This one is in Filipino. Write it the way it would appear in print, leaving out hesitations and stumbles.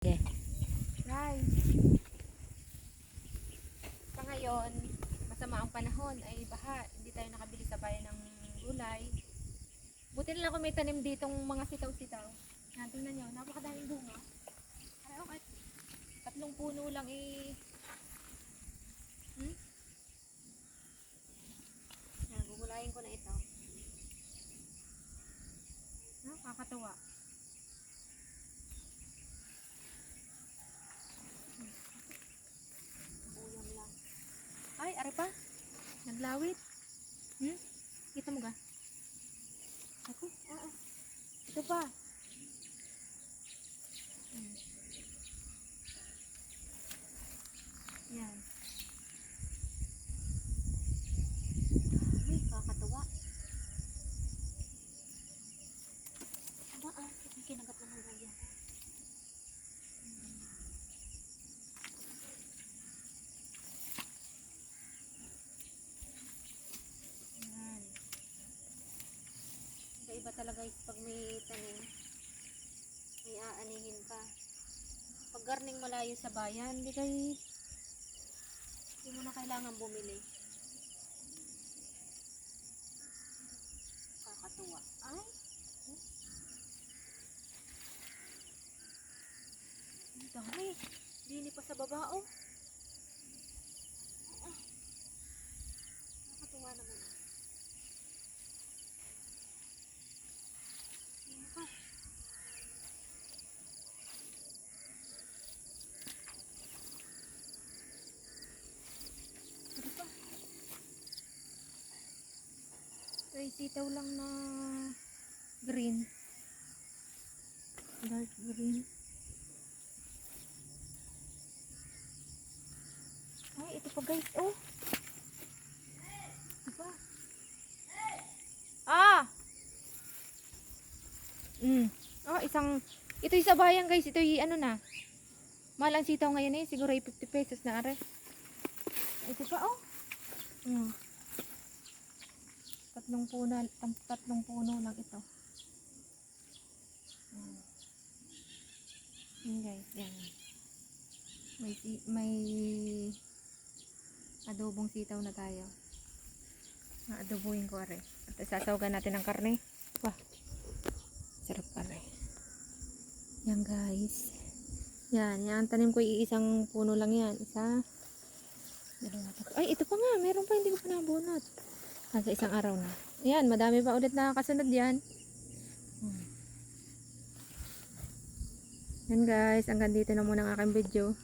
Okay. Guys, sa ngayon, masama ang panahon ay baha. Hindi tayo nakabili sa bayan ng gulay. Buti na lang kung may tanim ditong mga sitaw-sitaw. Tingnan nyo, napakadaming bunga. Ay, okay. 3 puno lang Yan, gugulayin ko na ito. Kakatuwa. Uyam lang. Ay, ari pa. Naglawit. Kita mo ga? Ako? Ito pa. Yan. Ay, kakatuwa. Kinagat na ng buya. Yan. Iba talaga pag may tanim, may aanihin ka. Pag garning malayo sa bayan, hindi mo na kailangan bumili. Kakatuwa. Ay! Ang dami. Dini pa sa baba, oh. Kakatuwa naman. Ano pa? Ano pa? Ay, sitaw lang na green. Dark green. Ay, ito pa guys, oh. Diba? Ito yung sa bayan guys, ito yung ano na. Mahal ang sitaw ngayon siguro yung 50 pesos na are. Ito pa, oh. 3 puno lang ito. Yan guys, yan. May adobong sitaw na tayo. Adobuhin ko are. At sasawagan natin ng karne. Wah. Sarap are. Yan guys. Yan tanim ko iisang puno lang yan. Isa. Dalawa, tatlo. Ay, ito pa nga. Meron pa, hindi ko pa nabunot. Sa isang araw na. Ayan, madami pa ulit na kasunod yan. Yan guys, hanggang dito na muna ang aking video.